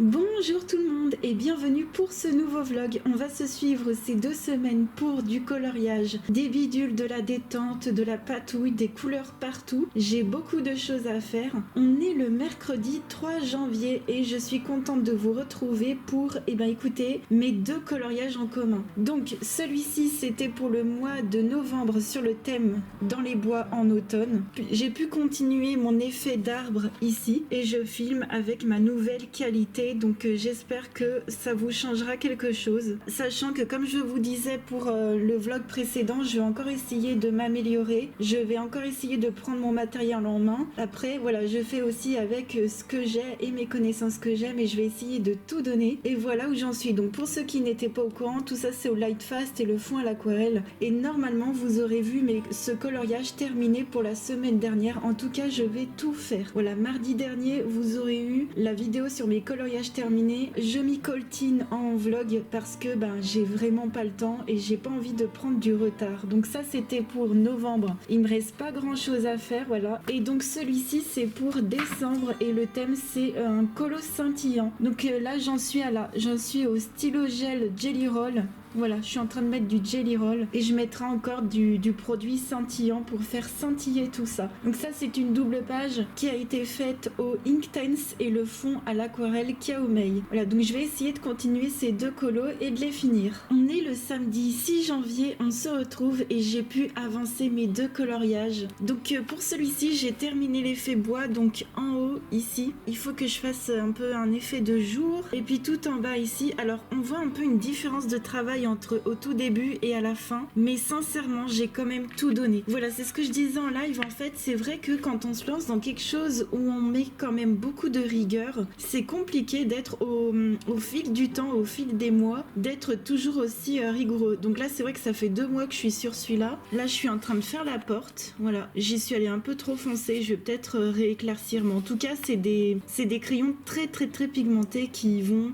Bonjour tout le monde et bienvenue pour ce nouveau vlog. On va se suivre ces 2 semaines pour du coloriage, des bidules, de la détente, de la patouille, des couleurs partout. J'ai beaucoup de choses à faire. On est le mercredi 3 janvier et je suis contente de vous retrouver pour, écoutez, mes 2 coloriages en commun. Donc celui-ci c'était pour le mois de novembre sur le thème dans les bois en automne. J'ai pu continuer mon effet d'arbre ici et je filme avec ma nouvelle qualité. Donc j'espère que ça vous changera quelque chose, sachant que comme je vous disais pour le vlog précédent, je vais encore essayer de m'améliorer, je vais encore essayer de prendre mon matériel en main. Après voilà, je fais aussi avec ce que j'ai et mes connaissances que j'ai, mais je vais essayer de tout donner et voilà où j'en suis. Donc pour ceux qui n'étaient pas au courant, tout ça c'est au Lightfast et le fond à l'aquarelle et normalement vous aurez vu ce coloriage terminé pour la semaine dernière. En tout cas je vais tout faire. Voilà, mardi dernier vous aurez eu la vidéo sur mes coloriages terminé. Je m'y coltine en vlog parce que j'ai vraiment pas le temps et j'ai pas envie de prendre du retard. Donc ça c'était pour novembre. Il me reste pas grand chose à faire, voilà. Et donc celui-ci c'est pour décembre et le thème c'est un colo scintillant. Donc là j'en suis au stylo gel Jelly Roll. Voilà, je suis en train de mettre du Jelly Roll et je mettrai encore du produit scintillant pour faire scintiller tout ça. Donc ça c'est une double page qui a été faite au Inktense et le fond à l'aquarelle Kiaomei. Voilà, donc je vais essayer de continuer ces 2 colos et de les finir. On est le samedi 6 janvier, on se retrouve et j'ai pu avancer mes 2 coloriages. Donc pour celui-ci j'ai terminé l'effet bois, donc en haut ici. Il faut que je fasse un peu un effet de jour et puis tout en bas ici. Alors on voit un peu une différence de travail entre au tout début et à la fin, mais sincèrement j'ai quand même tout donné. Voilà, c'est ce que je disais en live. En fait c'est vrai que quand on se lance dans quelque chose où on met quand même beaucoup de rigueur, c'est compliqué d'être au fil du temps, au fil des mois, d'être toujours aussi rigoureux. Donc là c'est vrai que ça fait 2 mois que je suis sur celui-là. Là je suis en train de faire la porte, voilà, j'y suis allée un peu trop foncé, je vais peut-être rééclaircir, mais en tout cas c'est des crayons très pigmentés qui vont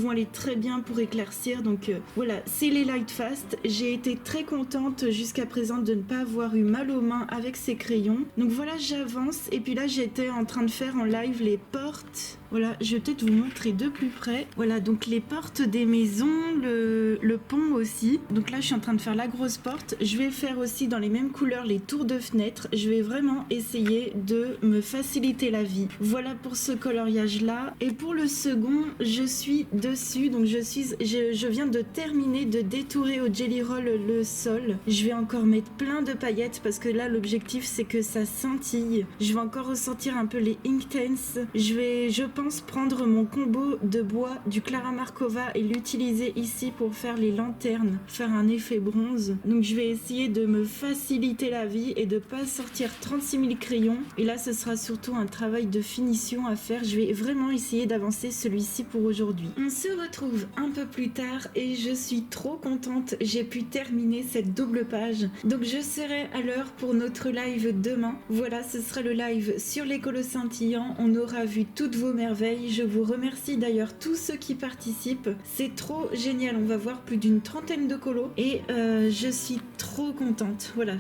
aller très bien pour éclaircir. Donc voilà, c'est les Lightfast. J'ai été très contente jusqu'à présent de ne pas avoir eu mal aux mains avec ces crayons. Donc voilà, j'avance. Et puis là, j'étais en train de faire en live les portes. Voilà, je vais peut-être vous montrer de plus près. Voilà, donc les portes des maisons, le pont aussi. Donc là, je suis en train de faire la grosse porte. Je vais faire aussi dans les mêmes couleurs les tours de fenêtres. Je vais vraiment essayer de me faciliter la vie. Voilà pour ce coloriage-là. Et pour le second, je suis dessus. Donc je viens de terminer de détourer au Jelly Roll le sol. Je vais encore mettre plein de paillettes parce que là, l'objectif, c'est que ça scintille. Je vais encore ressortir un peu les Inktense. Je pense prendre mon combo de bois du Clara Markova et l'utiliser ici pour faire les lanternes, faire un effet bronze. Donc je vais essayer de me faciliter la vie et de pas sortir 36 000 crayons. Et là ce sera surtout un travail de finition à faire. Je vais vraiment essayer d'avancer celui-ci pour aujourd'hui. On se retrouve un peu plus tard et je suis trop contente. J'ai pu terminer cette double page. Donc je serai à l'heure pour notre live demain. Voilà, ce sera le live sur les colos scintillants. On aura vu toutes vos merveilles. Je vous remercie d'ailleurs tous ceux qui participent. C'est trop génial. On va voir plus d'une trentaine de colos et je suis trop contente. Voilà.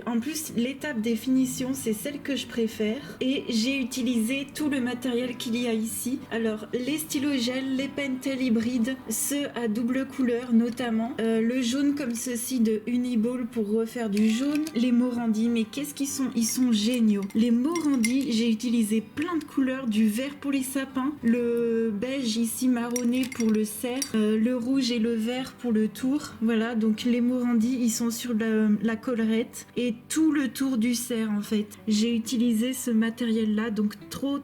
En plus, l'étape des finitions, c'est celle que je préfère et j'ai utilisé tout le matériel qu'il y a ici. Alors, les stylos gel, les Pentel hybrides, ceux à double couleur notamment, le jaune comme ceci de Uniball pour refaire du jaune, les Morandi, mais qu'est-ce qu'ils sont? Ils sont géniaux. Les Morandi, j'ai utilisé plein de couleurs, du vert pour les sapins, le beige ici marronné pour le cerf, le rouge et le vert pour le tour. Voilà, donc les Morandi, ils sont sur la collerette et tout le tour du cerf en fait. J'ai utilisé ce matériel là, donc trop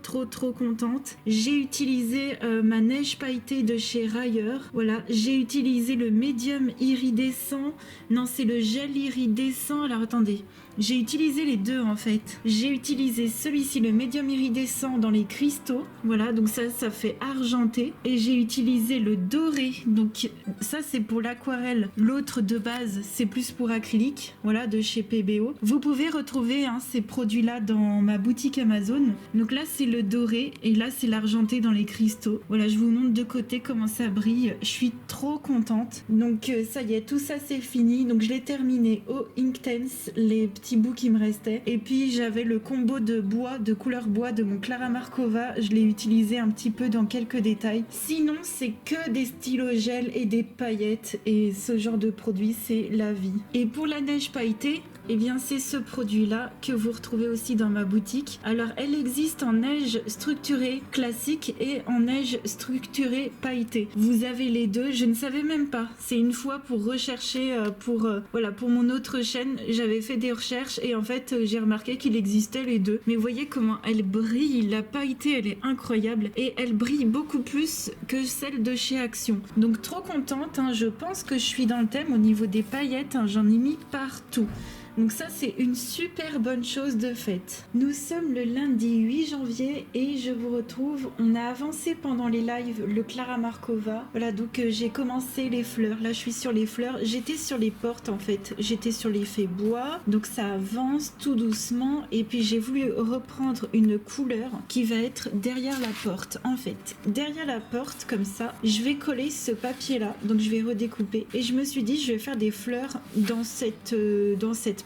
contente. J'ai utilisé ma neige pailletée de chez Rayer. Voilà, j'ai utilisé le médium iridescent. Non, c'est le gel iridescent. Alors attendez, j'ai utilisé les deux en fait. J'ai utilisé celui-ci, le médium iridescent dans les cristaux. Voilà, donc ça fait argenté l'argenté et j'ai utilisé le doré. Donc ça c'est pour l'aquarelle. L'autre de base c'est plus pour acrylique, voilà, de chez PBO. Vous pouvez retrouver ces produits-là dans ma boutique Amazon. Donc là c'est le doré et là c'est l'argenté dans les cristaux. Voilà, je vous montre de côté comment ça brille. Je suis trop contente. Donc ça y est, tout ça c'est fini. Donc je l'ai terminé au Inktense, les petits bouts qui me restaient. Et puis j'avais le combo de bois, de couleur bois de mon Clara Markova. Je l'ai utilisé un petit peu dans quelques détails. Sinon c'est que des stylos gel et des paillettes et ce genre de produit c'est la vie. Et pour la neige pailletée, eh bien c'est ce produit-là que vous retrouvez aussi dans ma boutique. Alors elle existe en neige structurée classique et en neige structurée pailletée. Vous avez les deux, je ne savais même pas. C'est une fois pour rechercher pour mon autre chaîne, j'avais fait des recherches et en fait j'ai remarqué qu'il existait les deux. Mais voyez comment elle brille, la pailletée elle est incroyable et elle brille beaucoup plus que celle de chez Action. Donc trop contente, je pense que je suis dans le thème au niveau des paillettes, j'en ai mis partout. Donc ça c'est une super bonne chose de faite. Nous sommes le lundi 8 janvier et je vous retrouve, on a avancé pendant les lives le Clara Markova. Voilà, donc j'ai commencé les fleurs, là je suis sur les fleurs, j'étais sur les portes en fait, j'étais sur l'effet bois, donc ça avance tout doucement et puis j'ai voulu reprendre une couleur qui va être derrière la porte. En fait, derrière la porte comme ça, je vais coller ce papier là, donc je vais redécouper et je me suis dit je vais faire des fleurs dans cette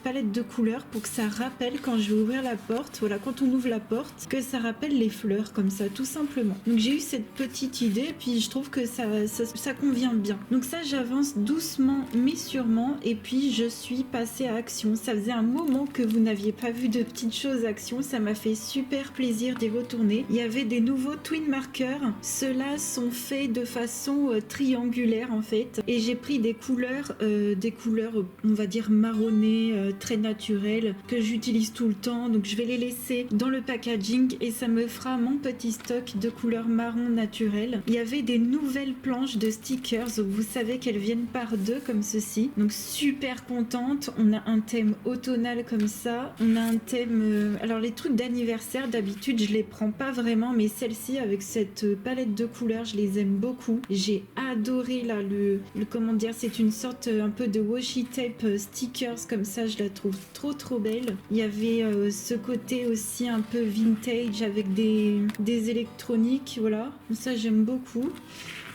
palette de couleurs pour que ça rappelle quand je vais ouvrir la porte, voilà, quand on ouvre la porte, que ça rappelle les fleurs comme ça, tout simplement. Donc j'ai eu cette petite idée, puis je trouve que ça convient bien. Donc ça, j'avance doucement mais sûrement, et puis je suis passée à Action. Ça faisait un moment que vous n'aviez pas vu de petites choses Action, ça m'a fait super plaisir d'y retourner. Il y avait des nouveaux twin markers, ceux-là sont faits de façon triangulaire en fait, et j'ai pris des couleurs, on va dire marronnées, très naturelles que j'utilise tout le temps, donc je vais les laisser dans le packaging et ça me fera mon petit stock de couleurs marron naturelles. Il y avait des nouvelles planches de stickers, vous savez qu'elles viennent par deux comme ceci, donc super contente. On a un thème automnal comme ça, on a un thème alors les trucs d'anniversaire d'habitude je les prends pas vraiment, mais celle-ci avec cette palette de couleurs je les aime beaucoup. J'ai adoré là le comment dire, c'est une sorte un peu de washi tape stickers comme ça, je la trouve trop belle. Il y avait ce côté aussi un peu vintage avec des électroniques, voilà, ça j'aime beaucoup.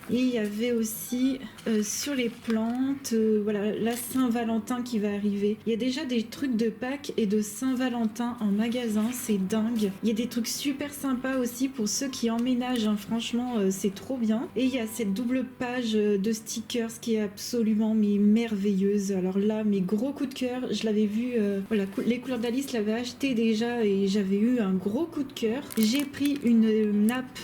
Et il y avait aussi sur les plantes, voilà, la Saint-Valentin qui va arriver. Il y a déjà des trucs de Pâques et de Saint-Valentin en magasin, c'est dingue. Il y a des trucs super sympas aussi pour ceux qui emménagent, franchement, c'est trop bien. Et il y a cette double page de stickers qui est absolument merveilleuse. Alors là, mes gros coups de cœur, je l'avais vu, voilà, les couleurs d'Alice l'avais acheté déjà et j'avais eu un gros coup de cœur. J'ai pris une nappe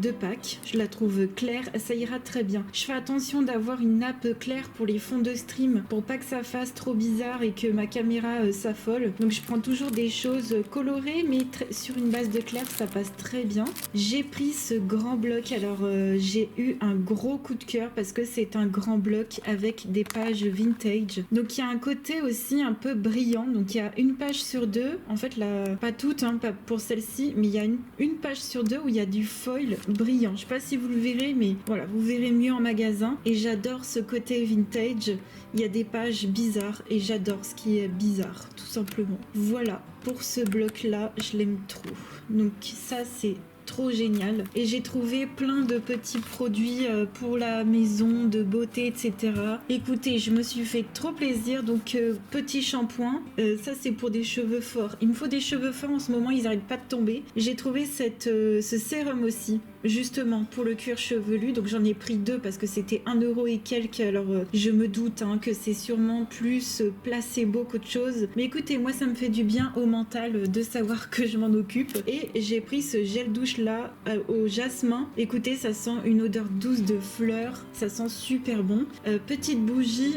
de Pâques, je la trouve claire, ça ira très bien. Je fais attention d'avoir une nappe claire pour les fonds de stream pour pas que ça fasse trop bizarre et que ma caméra s'affole. Donc je prends toujours des choses colorées mais sur une base de clair, ça passe très bien. J'ai pris ce grand bloc, alors j'ai eu un gros coup de cœur parce que c'est un grand bloc avec des pages vintage. Donc il y a un côté aussi un peu brillant, donc il y a une page sur deux, en fait là, pas toutes, pas pour celle-ci, mais il y a une page sur deux où il y a du foil brillant. Je sais pas si vous le verrez, mais voilà, vous verrez mieux en magasin. Et j'adore ce côté vintage. Il y a des pages bizarres et j'adore ce qui est bizarre, tout simplement. Voilà, pour ce bloc-là, je l'aime trop. Donc ça, c'est trop génial. Et j'ai trouvé plein de petits produits pour la maison, de beauté, etc. Écoutez, je me suis fait trop plaisir. Donc petit shampoing, ça c'est pour des cheveux forts. Il me faut des cheveux forts en ce moment, ils n'arrêtent pas de tomber. J'ai trouvé ce sérum aussi, justement pour le cuir chevelu, donc j'en ai pris deux parce que c'était 1 euro et quelques. Alors je me doute que c'est sûrement plus placebo qu'autre chose, mais écoutez, moi ça me fait du bien au mental de savoir que je m'en occupe. Et j'ai pris ce gel douche là au jasmin. Écoutez, ça sent une odeur douce de fleurs, ça sent super bon. Petite bougie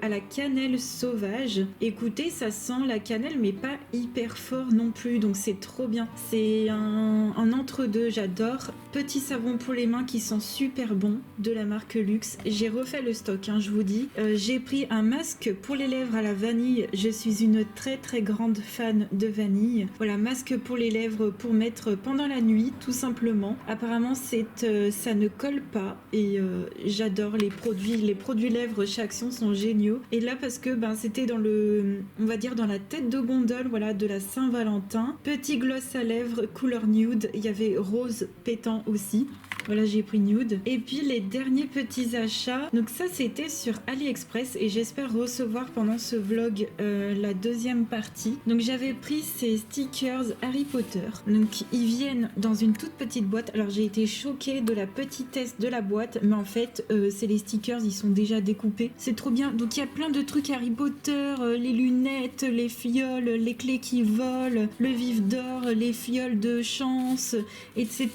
à la cannelle sauvage. Écoutez, ça sent la cannelle mais pas hyper fort non plus, donc c'est trop bien. C'est un entre-deux, j'adore. petits savons pour les mains qui sont super bons de la marque Luxe. J'ai refait le stock, je vous dis. J'ai pris un masque pour les lèvres à la vanille. Je suis une très très grande fan de vanille. Voilà, masque pour les lèvres pour mettre pendant la nuit, tout simplement. Apparemment, ça ne colle pas et j'adore les produits. Les produits lèvres chez Action sont géniaux. Et là, parce que c'était dans on va dire dans la tête de gondole, voilà, de la Saint-Valentin. Petit gloss à lèvres couleur nude. Il y avait rose pétant aussi. Voilà, j'ai pris nude. Et puis les derniers petits achats. Donc ça, c'était sur AliExpress et j'espère recevoir pendant ce vlog la deuxième partie. Donc j'avais pris ces stickers Harry Potter. Donc ils viennent dans une toute petite boîte. Alors j'ai été choquée de la petitesse de la boîte, mais en fait, c'est les stickers, ils sont déjà découpés. C'est trop bien. Donc il y a plein de trucs Harry Potter, les lunettes, les fioles, les clés qui volent, le vif d'or, les fioles de chance, etc.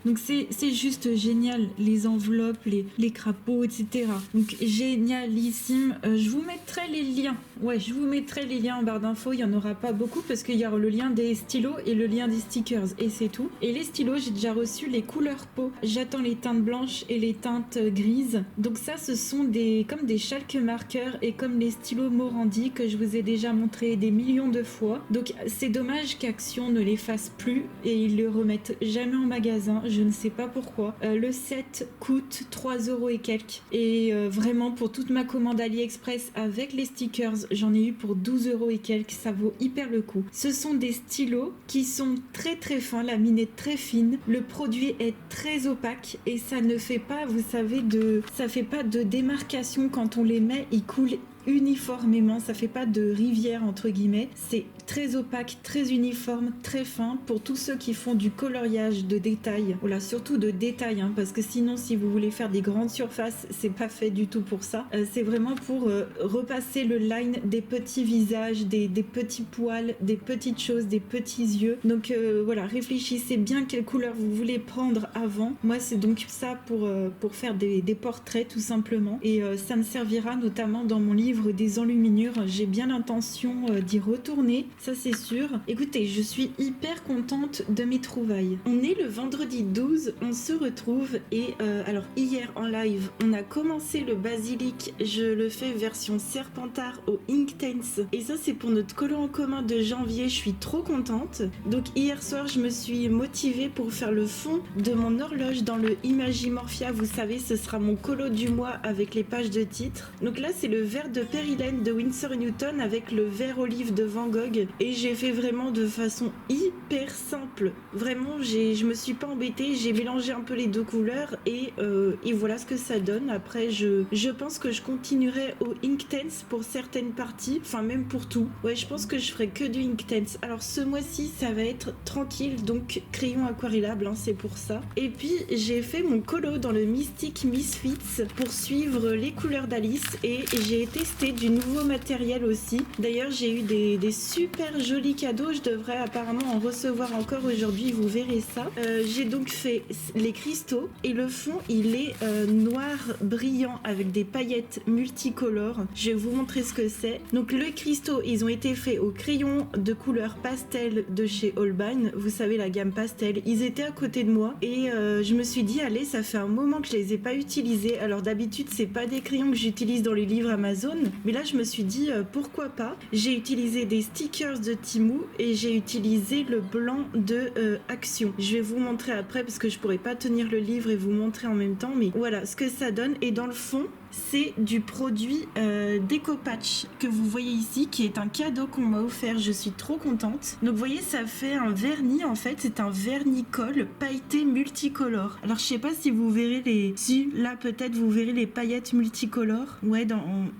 Donc c'est juste génial, les enveloppes, les crapauds, etc. Donc génialissime. Je vous mettrai les liens. Ouais, je vous mettrai les liens en barre d'infos. Il n'y en aura pas beaucoup parce qu'il y a le lien des stylos et le lien des stickers et c'est tout. Et les stylos, j'ai déjà reçu les couleurs peau. J'attends les teintes blanches et les teintes grises. Donc ça, ce sont comme des chalk marqueurs et comme les stylos Morandi que je vous ai déjà montré des millions de fois. Donc c'est dommage qu'Action ne les fasse plus et ils le remettent jamais en magasin. Je ne sais pas pourquoi. Le set coûte 3 € et quelques. Et vraiment, pour toute ma commande AliExpress avec les stickers, j'en ai eu pour 12 € et quelques. Ça vaut hyper le coup. Ce sont des stylos qui sont très très fins. La mine est très fine. Le produit est très opaque et ça ne fait pas, vous savez, ça fait pas de démarcation quand on les met. Ils coulent uniformément, ça fait pas de rivière entre guillemets, c'est très opaque, très uniforme, très fin pour tous ceux qui font du coloriage de détails, voilà, surtout de détails, parce que sinon si vous voulez faire des grandes surfaces, c'est pas fait du tout pour ça, c'est vraiment pour repasser le line des petits visages, des petits poils, des petites choses, des petits yeux, donc voilà, réfléchissez bien quelle couleur vous voulez prendre avant. Moi c'est donc ça pour faire des portraits tout simplement, et ça me servira notamment dans mon livre des enluminures. J'ai bien l'intention d'y retourner, ça c'est sûr. Écoutez, je suis hyper contente de mes trouvailles. On est le vendredi 12, on se retrouve et alors hier en live, on a commencé le basilic, je le fais version serpentard au Inktense et ça c'est pour notre collant en commun de janvier, je suis trop contente. Donc hier soir, je me suis motivée pour faire le fond de mon horloge dans le Imagimorphia, vous savez, ce sera mon colo du mois avec les pages de titres. Donc là, c'est le vert de Perilène de Winsor & Newton avec le vert olive de Van Gogh et j'ai fait vraiment de façon hyper simple. Vraiment, je me suis pas embêtée, j'ai mélangé un peu les deux couleurs et voilà ce que ça donne. Après, je pense que je continuerai au Inktense pour certaines parties, enfin même pour tout. Ouais, je pense que je ferai que du Inktense. Alors ce mois-ci, ça va être tranquille, donc crayon aquarellable, c'est pour ça. Et puis, j'ai fait mon colo dans le Mystic Misfits pour suivre les couleurs d'Alice et j'ai testé du nouveau matériel aussi. D'ailleurs, j'ai eu des super jolis cadeaux. Je devrais apparemment en recevoir encore aujourd'hui. Vous verrez ça. J'ai donc fait les cristaux et le fond, il est noir brillant avec des paillettes multicolores. Je vais vous montrer ce que c'est. Donc, les cristaux, ils ont été faits au crayon de couleur pastel de chez Holbein. Vous savez, la gamme pastel. Ils étaient à côté de moi et je me suis dit, allez, ça fait un moment que je les ai pas utilisés. Alors, d'habitude, c'est pas des crayons que j'utilise dans les livres Amazon. Mais là, je me suis dit, pourquoi pas. J'ai utilisé des stickers de Temu et j'ai utilisé le blanc de Action. Je vais vous montrer après parce que je pourrais pas tenir le livre et vous montrer en même temps. Mais voilà ce que ça donne. Et dans le fond, c'est du produit Decopatch que vous voyez ici, qui est un cadeau qu'on m'a offert. Je suis trop contente. Donc vous voyez, ça fait un vernis en fait. C'est un vernis colle pailleté multicolore. Alors je sais pas si vous verrez là peut-être vous verrez les paillettes multicolores. Ouais,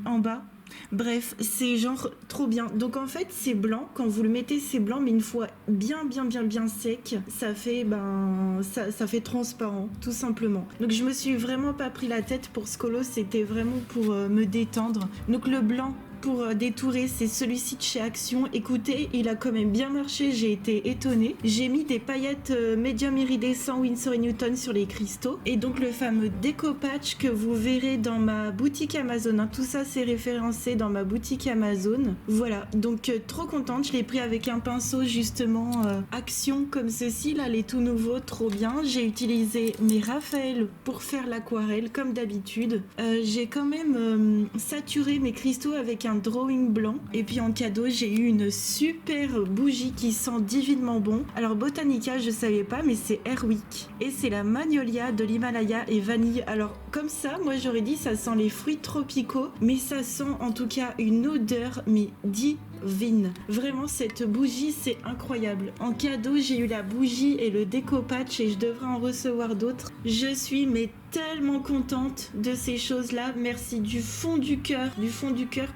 en bas. Bref, c'est genre trop bien. Donc en fait, c'est blanc. Quand vous le mettez, c'est blanc, mais une fois bien sec, ça fait ça fait transparent, tout simplement. Donc je me suis vraiment pas pris la tête pour ce colo. C'était vraiment pour me détendre. Donc le blanc, pour détourer, c'est celui-ci de chez Action. Écoutez, il a quand même bien marché, j'ai été étonnée. J'ai mis des paillettes médium iridescent Winsor & Newton sur les cristaux. Et donc le fameux déco-patch que vous verrez dans ma boutique Amazon. Hein. Tout ça, c'est référencé dans ma boutique Amazon. Voilà, donc trop contente. Je l'ai pris avec un pinceau justement Action comme ceci. Là, les tout nouveaux, trop bien. J'ai utilisé mes Raphaël pour faire l'aquarelle comme d'habitude. J'ai quand même saturé mes cristaux avec un drawing blanc. Et puis en cadeau, j'ai eu une super bougie qui sent divinement bon. Alors Botanica, je savais pas, mais c'est Airwick. Et c'est la Magnolia de l'Himalaya et vanille. Alors comme ça, moi j'aurais dit ça sent les fruits tropicaux, mais ça sent en tout cas une odeur mais divine. Vraiment cette bougie c'est incroyable. En cadeau j'ai eu la bougie et le déco-patch et je devrais en recevoir d'autres. Je suis mais tellement contente de ces choses-là. Merci du fond du cœur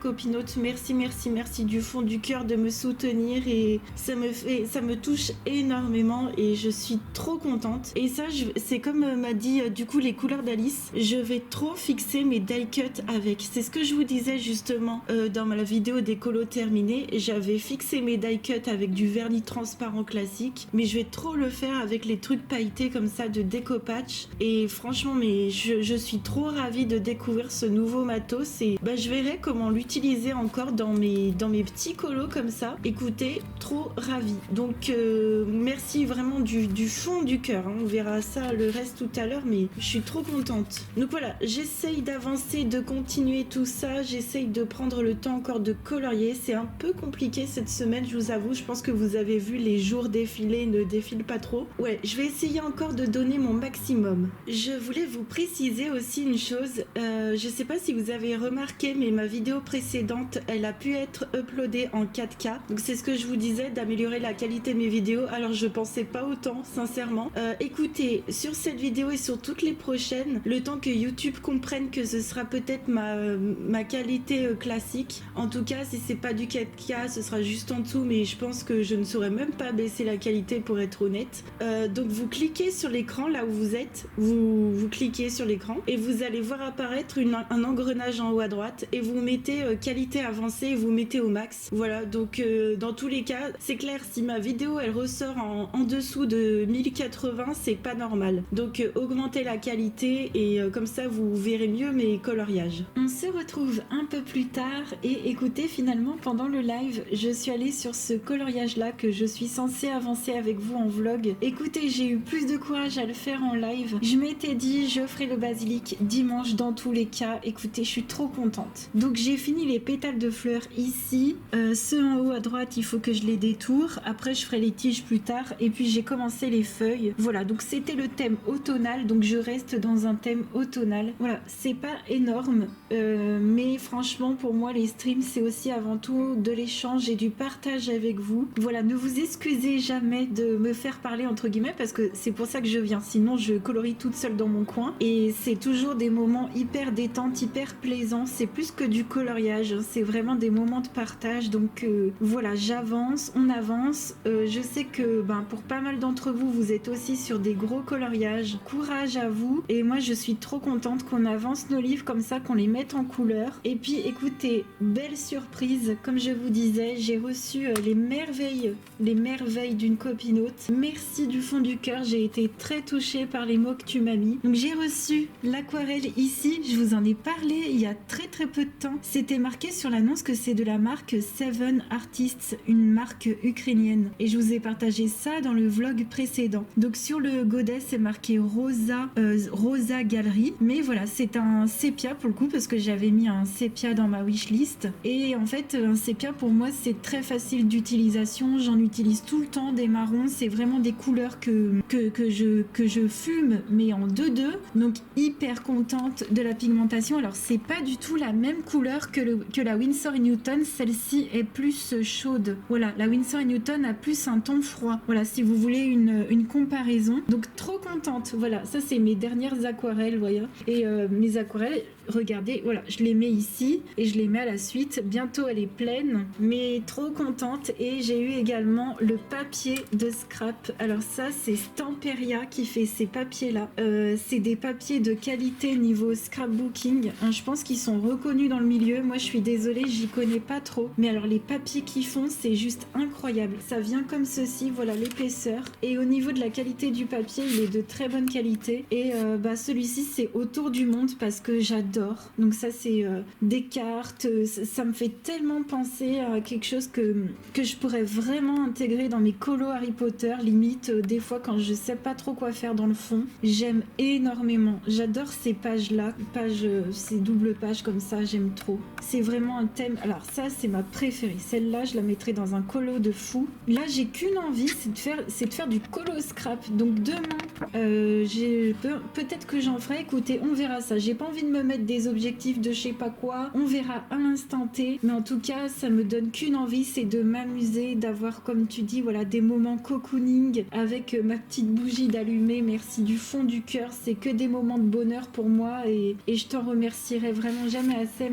copinote. Merci du fond du cœur de me soutenir et ça me touche énormément et je suis trop contente. Et ça, c'est comme m'a dit du coup les couleurs d'Alice, je vais trop fixer mes die cuts avec. C'est ce que je vous disais justement dans la vidéo des colos terminés. J'avais fixé mes die cuts avec du vernis transparent classique, mais je vais trop le faire avec les trucs pailletés comme ça de déco-patch. Et franchement, mais je suis trop ravie de découvrir ce nouveau matos et je verrai comment l'utiliser encore dans mes petits colos comme ça. Écoutez, trop ravie. Donc merci vraiment du fond du cœur. Hein. On verra ça le reste tout à l'heure, mais je suis trop contente. Donc voilà, j'essaye d'avancer, de continuer tout ça. J'essaye de prendre le temps encore de colorier. C'est un peu compliqué cette semaine, je vous avoue. Je pense que vous avez vu les jours défiler, ne défilent pas trop. Ouais, je vais essayer encore de donner mon maximum. Je voulais vous préciser aussi une chose. Je sais pas si vous avez remarqué, mais ma vidéo précédente, elle a pu être uploadée en 4K. Donc c'est ce que je vous disais, d'améliorer la qualité de mes vidéos. Alors je pensais pas autant, sincèrement. Écoutez, sur cette vidéo et sur toutes les prochaines, le temps que YouTube comprenne que ce sera peut-être ma qualité classique. En tout cas, si c'est pas du 4K, ce sera juste en dessous, mais je pense que je ne saurais même pas baisser la qualité pour être honnête. Donc vous cliquez sur l'écran là où vous êtes, vous cliquez sur l'écran et vous allez voir apparaître un engrenage en haut à droite et vous mettez qualité avancée et vous mettez au max. Voilà, donc dans tous les cas, c'est clair, si ma vidéo elle ressort en dessous de 1080, c'est pas normal. Donc augmentez la qualité et comme ça vous verrez mieux mes coloriages. On se retrouve un peu plus tard et écoutez, finalement pendant le live, je suis allée sur ce coloriage là que je suis censée avancer avec vous en vlog. Écoutez, j'ai eu plus de courage à le faire en live. Je m'étais dit je ferai le basilic dimanche dans tous les cas. Écoutez, je suis trop contente. Donc j'ai fini les pétales de fleurs ici. Ceux en haut à droite, il faut que je les détourne. Après je ferai les tiges plus tard. Et puis j'ai commencé les feuilles. Voilà, donc c'était le thème automnal. Donc je reste dans un thème automnal. Voilà, c'est pas énorme. Mais franchement pour moi les streams c'est aussi avant tout de l'échange et du partage avec vous. Voilà, ne vous excusez jamais de me faire parler entre guillemets parce que c'est pour ça que je viens. Sinon je colorie toute seule dans mon coin. Et c'est toujours des moments hyper détente, hyper plaisants. C'est plus que du coloriage, c'est vraiment des moments de partage. Donc voilà, j'avance, on avance. Je sais que pour pas mal d'entre vous, vous êtes aussi sur des gros coloriages. Courage à vous. Et moi, je suis trop contente qu'on avance nos livres comme ça, qu'on les mette en couleur. Et puis, écoutez, belle surprise. Comme je vous disais, j'ai reçu les merveilles d'une copinote. Merci du fond du cœur. J'ai été très touchée par les mots que tu m'as mis. Donc, j'ai reçu l'aquarelle ici. Je vous en ai parlé il y a très peu de temps. C'était marqué sur l'annonce que c'est de la marque Seven Artists, une marque ukrainienne. Et je vous ai partagé ça dans le vlog précédent. Donc sur le godet, c'est marqué Rosa Gallery. Mais voilà, c'est un sépia pour le coup parce que j'avais mis un sépia dans ma wishlist. Et en fait, un sépia pour moi, c'est très facile d'utilisation. J'en utilise tout le temps des marrons. C'est vraiment des couleurs que je fume, mais en 2-2. Donc hyper contente de la pigmentation. Alors c'est pas du tout la même couleur que la Winsor & Newton. Celle-ci est plus chaude. Voilà, la Winsor & Newton a plus un ton froid. Voilà, si vous voulez une comparaison. Donc trop contente. Voilà, ça c'est mes dernières aquarelles, voyez. Et mes aquarelles, regardez, voilà, je les mets ici et je les mets à la suite. Bientôt elle est pleine. fun, mais trop contente. Et j'ai eu également le papier de scrap. Alors ça, c'est Stamperia qui fait ces papiers-là. C'est des papiers de qualité niveau scrapbooking. Je pense qu'ils sont reconnus dans le milieu. Moi, je suis désolée, j'y connais pas trop. Mais alors, les papiers qu'ils font, c'est juste incroyable. Ça vient comme ceci, voilà l'épaisseur. Et au niveau de la qualité du papier, il est de très bonne qualité. Et celui-ci, c'est autour du monde parce que j'adore. Donc ça, c'est des cartes. Ça me fait tellement penser à quelque chose que je pourrais vraiment intégrer dans mes colos Harry Potter. Limite, des fois, quand je sais pas trop quoi faire dans le fond, j'aime énormément. J'adore ces pages-là. Ces doubles pages comme ça, j'aime trop. C'est vraiment un thème. Alors ça, c'est ma préférée. Celle-là, je la mettrai dans un colo de fou. Là, j'ai qu'une envie, c'est de faire du colo scrap. Donc demain, peut-être que j'en ferai. Écoutez, on verra ça. J'ai pas envie de me mettre des objectifs de je sais pas quoi. On verra à l'instant T. Mais en tout cas, ça me donne qu'une envie, c'est de m'amuser, d'avoir, comme tu dis, voilà, des moments cocooning avec ma petite bougie d'allumer. Merci du fond du cœur. C'est que des moments de bonheur pour moi et je t'en remercierai vraiment jamais assez.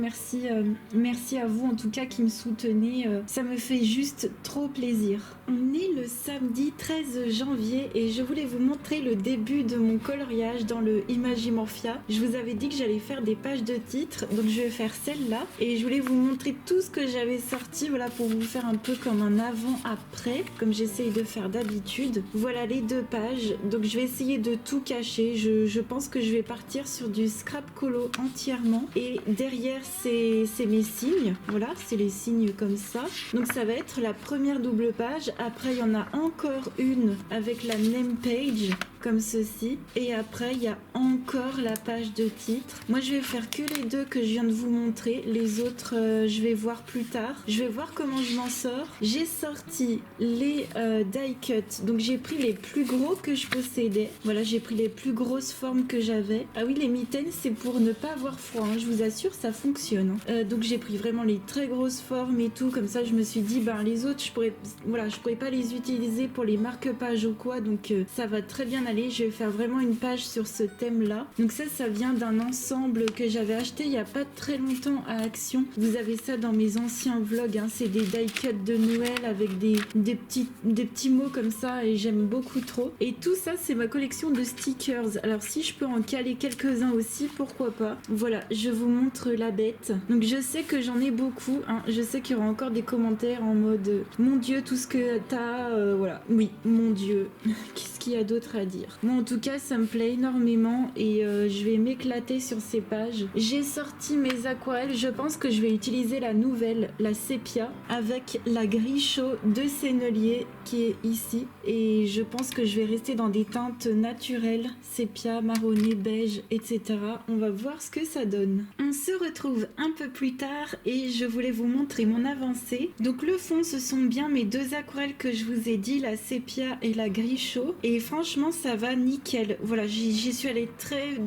Merci à vous en tout cas qui me soutenez. Ça me fait juste trop plaisir. On est le samedi 13 janvier et je voulais vous montrer le début de mon coloriage dans le Imagimorphia. Je vous avais dit que j'allais faire des pages de titres, donc je vais faire celle-là et je voulais vous montrer tout ce que j'avais sorti, voilà, pour vous faire un peu comme un avant-après, comme j'essaye de faire d'habitude. Voilà les deux pages, donc je vais essayer de tout cacher. Je pense que je vais partir sur du scrap colo entièrement et derrière c'est mes signes, voilà, c'est les signes comme ça. Donc ça va être la première double page. Après il y en a encore une avec la name page comme ceci et après il y a encore la page de titre. Moi je vais faire que les deux que je viens de vous montrer, les autres je vais voir plus tard. Je vais voir comment je m'en sors. J'ai sorti les die cut, donc j'ai pris les plus gros que je possédais, voilà, j'ai pris les plus grosses formes que j'avais. Ah oui, les mitaines c'est pour ne pas avoir froid, hein. Je vous assure ça fonctionne, hein. Donc j'ai pris vraiment les très grosses formes et tout, comme ça je me suis dit les autres je pourrais pas les utiliser pour les marque-pages ou quoi, donc ça va très bien aller. Je vais faire vraiment une page sur ce thème là. Donc ça vient d'un ensemble que j'avais acheté il y a pas très longtemps à Action. Vous avez ça dans mes anciens vlogs, hein. C'est des die cut de Noël avec des petits mots comme ça et j'aime beaucoup trop. Et tout ça c'est ma collection de stickers. Alors si je peux en caler quelques-uns aussi, pourquoi pas. Voilà, je vous montre la bête. Donc je sais que j'en ai beaucoup, hein. Je sais qu'il y aura encore des commentaires en mode mon Dieu, tout ce que t'as, voilà. Oui, mon Dieu. Qu'est-ce qu'il y a d'autre à dire? Moi en tout cas ça me plaît énormément et je vais m'éclater sur ces pages. J'ai sorti mes aquarelles. Je pense que je vais utiliser la nouvelle, la sépia, avec la Grisho de Sennelier qui est ici. Et je pense que je vais rester dans des teintes naturelles, sépia, marronné, beige, etc. On va voir ce que ça donne. On se retrouve un peu plus tard et je voulais vous montrer mon avancée. Donc le fond, ce sont bien mes deux aquarelles que je vous ai dit, la sépia et la Grisho. Et franchement, ça va nickel. Voilà, j'y suis allée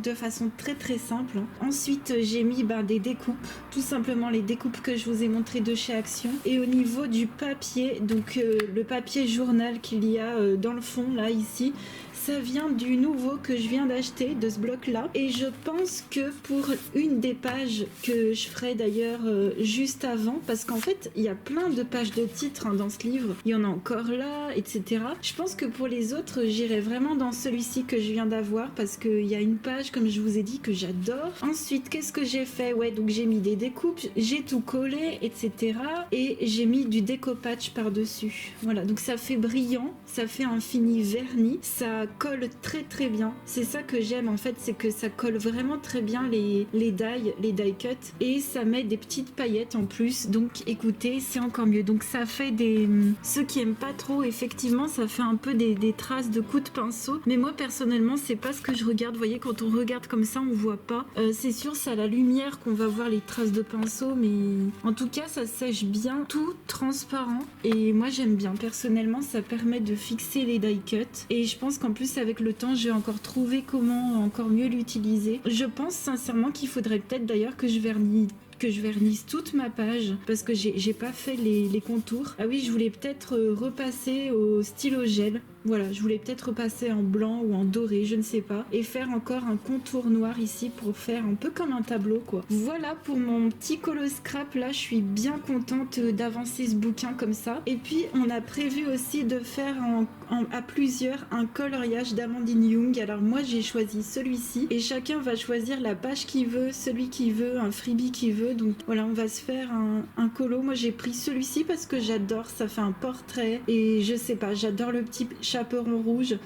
de façon très très simple. Ensuite, j'ai mis des découpes, tout simplement les découpes que je vous ai montrées de chez Action. Et au niveau du papier, donc le papier journal qu'il y a dans le fond, là, ici, ça vient du nouveau que je viens d'acheter, de ce bloc là, et je pense que pour une des pages que je ferai d'ailleurs juste avant, parce qu'en fait il y a plein de pages de titres, hein, dans ce livre, il y en a encore là, etc. Je pense que pour les autres j'irai vraiment dans celui-ci que je viens d'avoir, parce qu'il y a une page, comme je vous ai dit, que j'adore. Ensuite, qu'est-ce que j'ai fait? Ouais, donc j'ai mis des découpes, j'ai tout collé, etc. Et j'ai mis du découpage par dessus, voilà, donc ça fait brillant, ça fait un fini verni, ça colle très très bien. C'est ça que j'aime en fait, c'est que ça colle vraiment très bien les die cut et ça met des petites paillettes en plus, donc écoutez, c'est encore mieux. Donc ça fait ceux qui aiment pas trop, effectivement ça fait un peu des traces de coups de pinceau, mais moi personnellement c'est pas ce que je regarde. Vous voyez, quand on regarde comme ça on voit pas, c'est sûr c'est à la lumière qu'on va voir les traces de pinceau, mais en tout cas ça sèche bien, tout transparent, et moi j'aime bien. Personnellement ça permet de fixer les die cut et je pense qu'en plus avec le temps je vais encore trouver comment encore mieux l'utiliser. Je pense sincèrement qu'il faudrait peut-être d'ailleurs que je vernisse toute ma page, parce que j'ai pas fait les contours. Ah oui, je voulais peut-être repasser au stylo gel. Voilà, je voulais peut-être repasser en blanc ou en doré, je ne sais pas, et faire encore un contour noir ici pour faire un peu comme un tableau quoi. Voilà pour mon petit colo scrap là, je suis bien contente d'avancer ce bouquin comme ça. Et puis on a prévu aussi de faire à plusieurs un coloriage d'Amandine Young. Alors moi j'ai choisi celui-ci et chacun va choisir la page qu'il veut, celui qu'il veut, un freebie qu'il veut. Donc voilà, on va se faire un colo. Moi j'ai pris celui-ci parce que j'adore, ça fait un portrait et je sais pas, j'adore le petit chaperon rouge.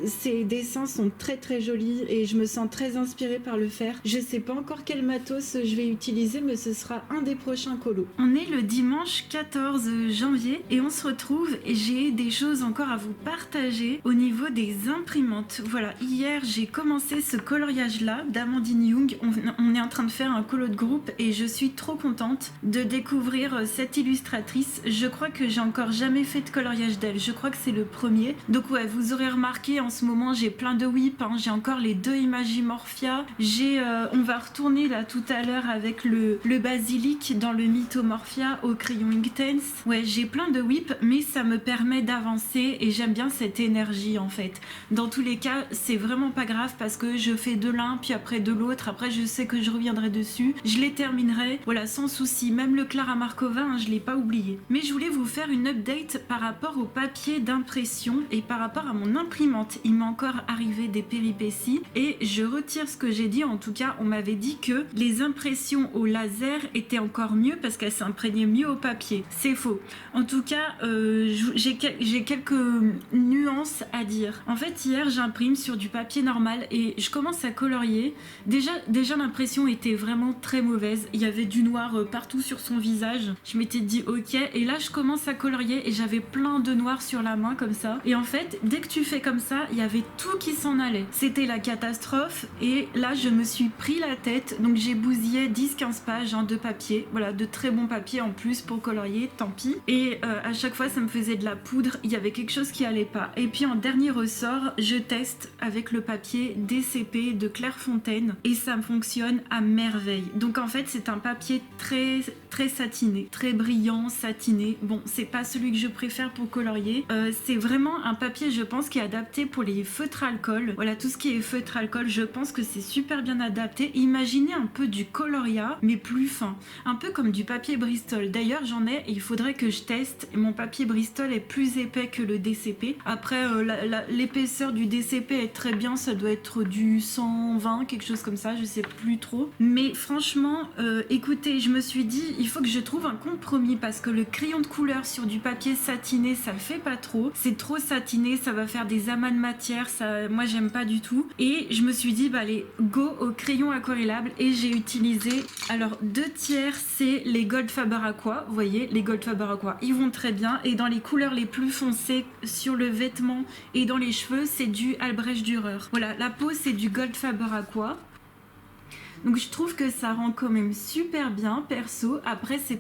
Ces dessins sont très très jolis et je me sens très inspirée par le faire. Je sais pas encore quel matos je vais utiliser, mais ce sera un des prochains colos. On est le dimanche 14 janvier et on se retrouve et j'ai des choses encore à vous partager au niveau des imprimantes. Voilà, hier j'ai commencé ce coloriage là d'Amandine Young. On est en train de faire un colo de groupe et je suis trop contente de découvrir cette illustratrice. Je crois que j'ai encore jamais fait de coloriage d'elle. Je crois que c'est le premier. Donc ouais, vous aurez remarqué en ce moment j'ai plein de whips, hein. J'ai encore les 2 Imagimorphia. On va retourner là tout à l'heure avec le basilic dans le Mythomorphia au crayon Inktense. Ouais, j'ai plein de whips, mais ça me permet d'avancer et j'aime bien cette énergie en fait. Dans tous les cas, c'est vraiment pas grave parce que je fais de l'un puis après de l'autre. Après, je sais que je reviendrai dessus. Je les terminerai, voilà, sans souci. Même le Clara Markova, hein, je l'ai pas oublié. Mais je voulais vous faire une update par rapport au papier d'impression et par rapport à mon imprimante. Il m'est encore arrivé des péripéties et je retire ce que j'ai dit. En tout cas, on m'avait dit que les impressions au laser étaient encore mieux parce qu'elles s'imprégnaient mieux au papier. C'est faux. En tout cas, j'ai quelques nuances à dire. En fait, hier, j'imprime sur du papier normal et je commence à colorier. Déjà l'impression était vraiment très mauvaise. Il y avait du noir partout sur son visage. Je m'étais dit ok. Et là, je commence à colorier et j'avais plein de noir sur la main comme ça. Et en fait, dès que tu fais comme ça, il y avait tout qui s'en allait. C'était la catastrophe. Et là, je me suis pris la tête. Donc, j'ai bousillé 10-15 pages de papier. Voilà, de très bons papiers en plus pour colorier. Tant pis. Et à chaque fois, ça me faisait de la poudre. Il y avait quelque chose qui allait pas. Et puis, en dernier ressort, je teste avec le papier DCP de Clairefontaine. Et ça fonctionne à merveille. Donc, en fait, c'est un papier très satiné. Très brillant, satiné. Bon, c'est pas celui que je préfère pour colorier. C'est vraiment un papier, je pense, qui est adapté pour les feutres alcool. Voilà, tout ce qui est feutre alcool, je pense que c'est super bien adapté. Imaginez un peu du Coloria, mais plus fin. Un peu comme du papier Bristol. D'ailleurs, j'en ai et il faudrait que je teste. Mon papier Bristol est plus épais que le DCP. Après, l'épaisseur du DCP est très bien. Ça doit être du 120, quelque chose comme ça. Je sais plus trop. Mais franchement, écoutez, je me suis dit, il faut que je trouve un compromis parce que le crayon de couleur sur du papier satiné, ça le fait pas trop. C'est trop satiné, ça va faire des amas de matière. Ça, moi, j'aime pas du tout. Et je me suis dit, bah allez, go au crayon aquarellable. Et j'ai utilisé, alors 2/3, c'est les Gold Faber Aqua. Vous voyez, les Gold Faber Aqua, ils vont très bien. Et dans les couleurs les plus foncées sur le vêtement et dans les cheveux, c'est du Albrecht Dürer. Voilà, la peau, c'est du Gold Faber Aqua. Donc je trouve que ça rend quand même super bien perso. Après c'est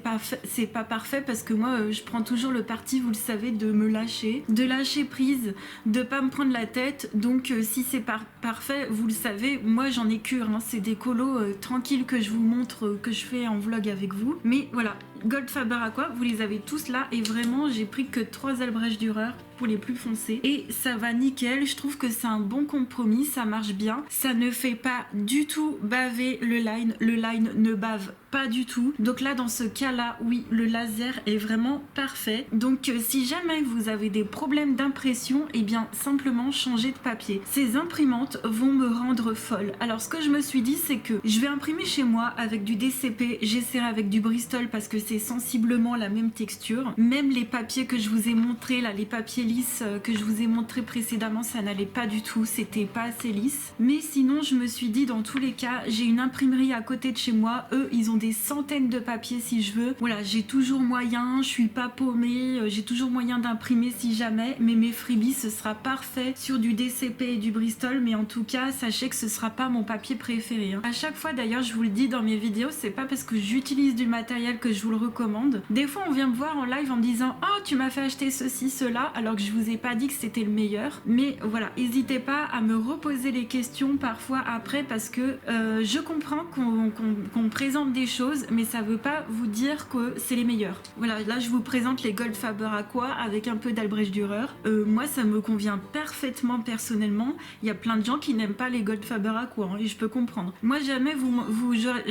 pas parfait parce que moi je prends toujours le parti, vous le savez, de me lâcher, de lâcher prise, de pas me prendre la tête. Donc si c'est parfait, vous le savez, moi j'en ai cure, hein. C'est des colos tranquilles que je vous montre, que je fais en vlog avec vous. Mais voilà, Gold Faber Aqua, vous les avez tous là et vraiment j'ai pris que 3 Albrecht Dürer pour les plus foncés et ça va nickel. Je trouve que c'est un bon compromis, ça marche bien, ça ne fait pas du tout baver le line ne bave pas du tout. Donc là dans ce cas là, oui, le laser est vraiment parfait. Donc si jamais vous avez des problèmes d'impression, et bien simplement changez de papier. Ces imprimantes vont me rendre folle. Alors ce que je me suis dit, c'est que je vais imprimer chez moi avec du DCP, j'essaierai avec du Bristol parce que c'est sensiblement la même texture. Même les papiers que je vous ai montré là, les papiers lisses que je vous ai montré précédemment, ça n'allait pas du tout, c'était pas assez lisse. Mais sinon je me suis dit, dans tous les cas, j'ai une imprimerie à côté de chez moi, eux ils ont des centaines de papiers si je veux. Voilà, j'ai toujours moyen, je suis pas paumée, j'ai toujours moyen d'imprimer si jamais, mais mes freebies ce sera parfait sur du DCP et du Bristol, mais en tout cas sachez que ce sera pas mon papier préféré, hein. À chaque fois d'ailleurs, je vous le dis dans mes vidéos, c'est pas parce que j'utilise du matériel que je vous le recommande. Des fois on vient me voir en live en me disant oh tu m'as fait acheter ceci, cela, alors que je vous ai pas dit que c'était le meilleur. Mais voilà, n'hésitez pas à me reposer les questions parfois après parce que je comprends qu'on présente des choses, mais ça veut pas vous dire que c'est les meilleurs. Voilà, là je vous présente les Goldfaber Aqua avec un peu d'Albrecht Dürer. Moi ça me convient parfaitement personnellement. Il y a plein de gens qui n'aiment pas les Goldfaber Aqua, hein, et je peux comprendre. Moi jamais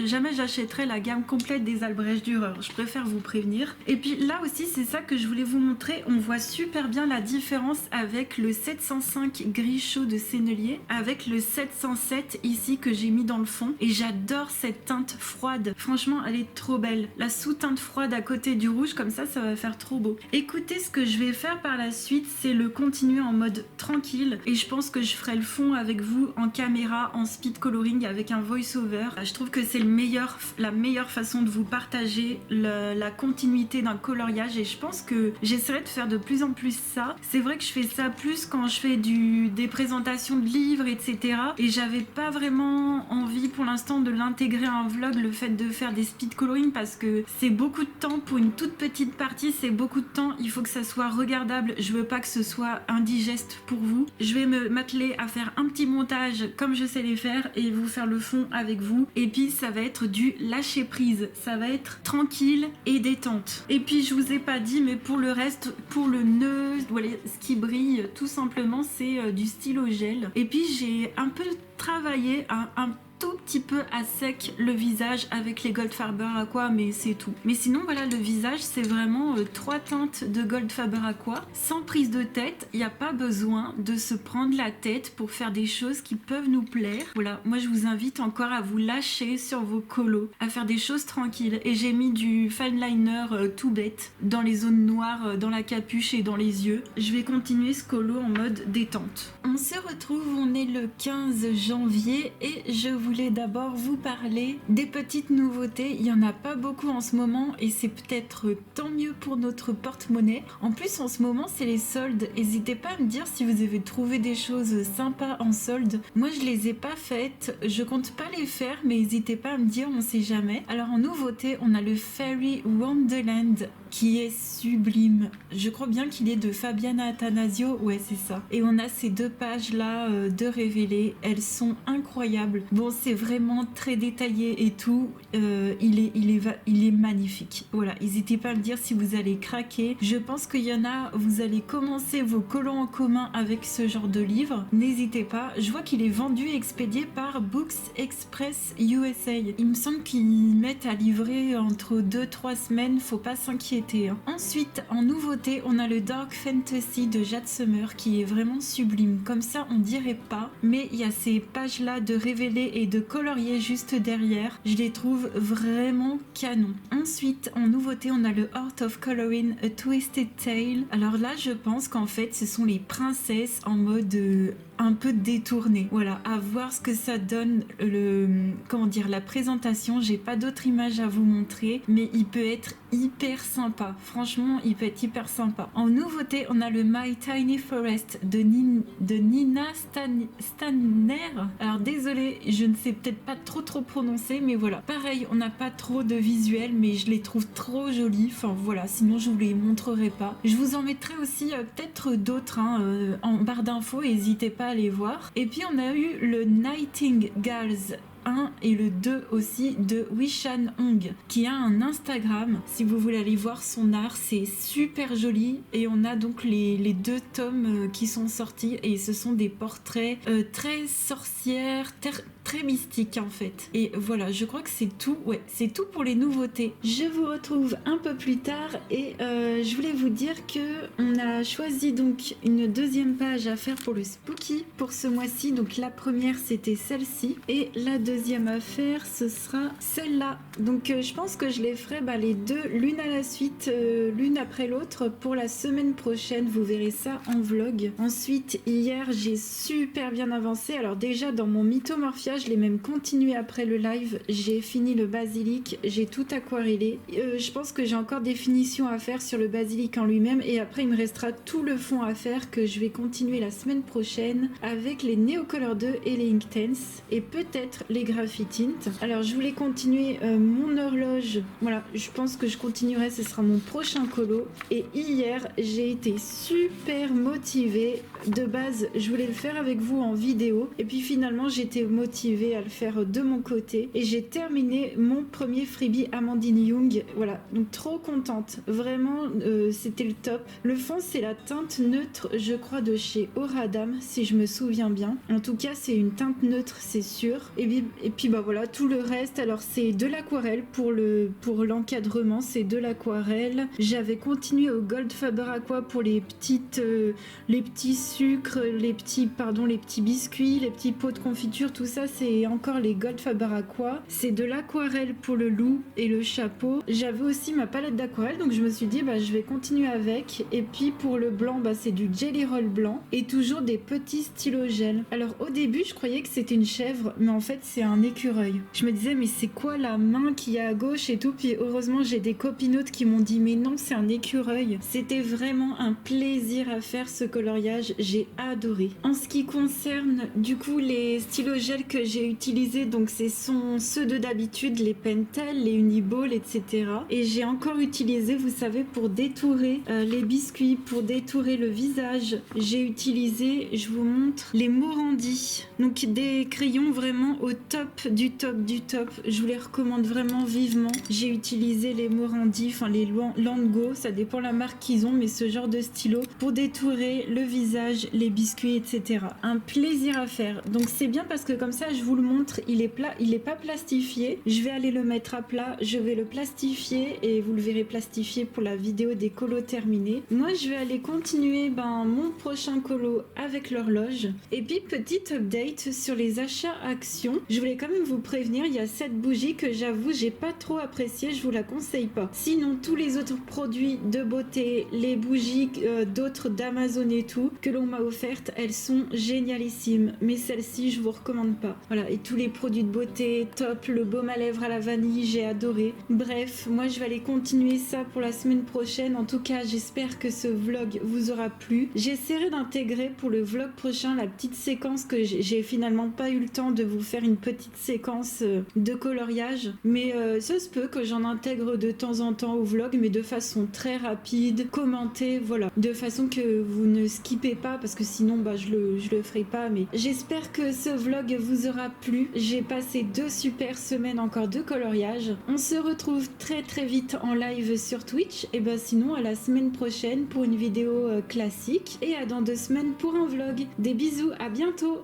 jamais j'achèterai la gamme complète des Albrecht Dürer. Je préfère vous prévenir. Et puis là aussi c'est ça que je voulais vous montrer. On voit super bien la différence avec le 705 gris chaud de Sennelier avec le 707 ici que j'ai mis dans le fond. Et j'adore cette teinte froide. Franchement elle est trop belle. La sous-teinte froide à côté du rouge, comme ça va faire trop beau. Écoutez, ce que je vais faire par la suite, c'est le continuer en mode tranquille. Et je pense que je ferai le fond avec vous en caméra, en speed coloring avec un voice-over. Je trouve que c'est la meilleure façon de vous partager la continuité d'un coloriage. Et je pense que j'essaierai de faire de plus en plus ça. C'est vrai que je fais ça plus quand je fais des présentations de livres, etc. Et j'avais pas vraiment envie pour l'instant de l'intégrer à un vlog, le fait de faire des speed coloring, parce que c'est beaucoup de temps pour une toute petite partie, c'est beaucoup de temps, il faut que ça soit regardable, je veux pas que ce soit indigeste pour vous. Je vais m'atteler à faire un petit montage comme je sais les faire et vous faire le fond avec vous. Et puis ça va être du lâcher prise, ça va être tranquille et détente. Et puis je vous ai pas dit, mais pour le reste, pour le nœud, voilà, ce qui brille tout simplement, c'est du stylo gel. Et puis j'ai un peu travaillé un tout petit peu à sec le visage avec les Goldfaber Aqua, mais c'est tout. Mais sinon voilà, le visage c'est vraiment 3 teintes de Goldfaber Aqua sans prise de tête. Il n'y a pas besoin de se prendre la tête pour faire des choses qui peuvent nous plaire. Voilà, moi je vous invite encore à vous lâcher sur vos colos, à faire des choses tranquilles. Et j'ai mis du fine liner tout bête dans les zones noires, dans la capuche et dans les yeux. Je vais continuer ce colo en mode détente. On se retrouve, on est le 15 janvier et je voulais d'abord vous parler des petites nouveautés. Il n'y en a pas beaucoup en ce moment et c'est peut-être tant mieux pour notre porte-monnaie. En plus en ce moment c'est les soldes. N'hésitez pas à me dire si vous avez trouvé des choses sympas en solde. Moi je les ai pas faites, je compte pas les faire, mais n'hésitez pas à me dire, on sait jamais. Alors en nouveauté on a le Fairy Wonderland qui est sublime. Je crois bien qu'il est de Fabiana Attanasio, ouais c'est ça. Et on a ces 2 pages là de révélés, elles sont incroyables. Bon c'est vraiment très détaillé et tout, il est magnifique. Voilà, n'hésitez pas à me dire si vous allez craquer. Je pense qu'il y en a, vous allez commencer vos colos en commun avec ce genre de livre. N'hésitez pas, je vois qu'il est vendu et expédié par Books Express USA. Il me semble qu'ils mettent à livrer entre 2-3 semaines, faut pas s'inquiéter. Ensuite, en nouveauté, on a le Dark Fantasy de Jade Summer qui est vraiment sublime. Comme ça, on dirait pas, mais il y a ces pages-là de révélés et de colorier juste derrière. Je les trouve vraiment canon. Ensuite, en nouveauté, on a le Art of Coloring A Twisted Tale. Alors là, je pense qu'en fait, ce sont les princesses en mode un peu détourné. Voilà, à voir ce que ça donne la présentation. J'ai pas d'autres images à vous montrer, mais il peut être hyper sympa. Franchement, il peut être hyper sympa. En nouveauté, on a le My Tiny Forest de Nina Stanner. Alors désolé, je ne sais peut-être pas trop prononcer, mais voilà. Pareil, on n'a pas trop de visuels, mais je les trouve trop jolis. Enfin voilà, sinon je vous les montrerai pas. Je vous en mettrai aussi peut-être d'autres en barre d'infos, n'hésitez pas à les voir. Et puis on a eu le Nightingales 1 et le 2 aussi de Wishan Hong qui a un Instagram. Si vous voulez aller voir son art, c'est super joli. Et on a donc les 2 tomes qui sont sortis et ce sont des portraits très sorcières, très mystiques en fait. Et voilà, je crois que c'est tout. Ouais, c'est tout pour les nouveautés. Je vous retrouve un peu plus tard et je voulais vous dire que on a choisi donc une 2e page à faire pour le Spooky pour ce mois-ci. Donc la première c'était celle-ci et la 2e à faire ce sera celle-là. Donc je pense que je les ferai les 2 l'une à la suite, l'une après l'autre pour la semaine prochaine. Vous verrez ça en vlog. Ensuite hier j'ai super bien avancé. Alors déjà dans mon mythomorphia, je l'ai même continué après le live. J'ai fini le basilic, j'ai tout aquarellé. Je pense que j'ai encore des finitions à faire sur le basilic en lui-même et après il me restera tout le fond à faire que je vais continuer la semaine prochaine avec les Neocolor 2 et les Inktense et peut-être les Graphitint. Alors je voulais continuer mon horloge. Voilà, je pense que je continuerai, ce sera mon prochain colo. Et hier j'ai été super motivée de base, je voulais le faire avec vous en vidéo. Et puis finalement, j'étais motivée à le faire de mon côté. Et j'ai terminé mon premier freebie Amandine Young. Voilà, donc trop contente. Vraiment, c'était le top. Le fond, c'est la teinte neutre, je crois, de chez Auradam, si je me souviens bien. En tout cas, c'est une teinte neutre, c'est sûr. Et puis bah voilà, tout le reste. Alors, c'est de l'aquarelle pour l'encadrement, c'est de l'aquarelle. J'avais continué au Gold Faber Aqua pour les petits sucres, les petits biscuits, les petits pots de confiture, tout ça, c'est encore les Gold Faber Aqua. C'est de l'aquarelle pour le loup et le chapeau. J'avais aussi ma palette d'aquarelle, donc je me suis dit, bah, je vais continuer avec. Et puis pour le blanc, bah, c'est du Jelly Roll blanc et toujours des petits stylos gel. Alors au début, je croyais que c'était une chèvre, mais en fait, c'est un écureuil. Je me disais, mais c'est quoi la main qu'il y a à gauche et tout? Puis heureusement, j'ai des copinotes qui m'ont dit, mais non, c'est un écureuil. C'était vraiment un plaisir à faire ce coloriage, j'ai adoré. En ce qui concerne du coup les stylos gel que j'ai utilisés, donc ce sont ceux de d'habitude, les Pentel, les Uniball, etc. Et j'ai encore utilisé, vous savez, pour détourer les biscuits, pour détourer le visage, j'ai utilisé, je vous montre, les Morandi. Donc des crayons vraiment au top du top du top. Je vous les recommande vraiment vivement. J'ai utilisé les Morandi, enfin les Landgo, ça dépend la marque qu'ils ont, mais ce genre de stylo pour détourer le visage, les biscuits, etc. Un plaisir à faire. Donc c'est bien parce que comme ça, je vous le montre, il est plat, il est pas plastifié. Je vais aller le mettre à plat, je vais le plastifier et vous le verrez plastifié pour la vidéo des colos terminés. Moi, je vais aller continuer mon prochain colo avec l'horloge. Et puis, petite update sur les achats actions. Je voulais quand même vous prévenir, il y a cette bougie que j'avoue, j'ai pas trop appréciée, je vous la conseille pas. Sinon, tous les autres produits de beauté, les bougies d'autres d'Amazon et tout, que l'on m'a offertes, elles sont génialissimes. Mais celle-ci, je vous recommande pas. Voilà, et tous les produits de beauté, top, le baume à lèvres à la vanille, j'ai adoré. Bref, moi je vais aller continuer ça pour la semaine prochaine. En tout cas, j'espère que ce vlog vous aura plu. J'essaierai d'intégrer pour le vlog prochain la petite séquence que j'ai finalement pas eu le temps de vous faire une petite séquence de coloriage. Mais ça se peut que j'en intègre de temps en temps au vlog, mais de façon très rapide, commentée, voilà. De façon que vous ne skippez pas, parce que sinon bah, je le ferai pas. Mais j'espère que ce vlog vous aura plu. J'ai passé 2 super semaines encore de coloriage. On se retrouve très très vite en live sur Twitch. Et bah sinon à la semaine prochaine pour une vidéo classique. Et à dans 2 semaines pour un vlog. Des bisous, à bientôt!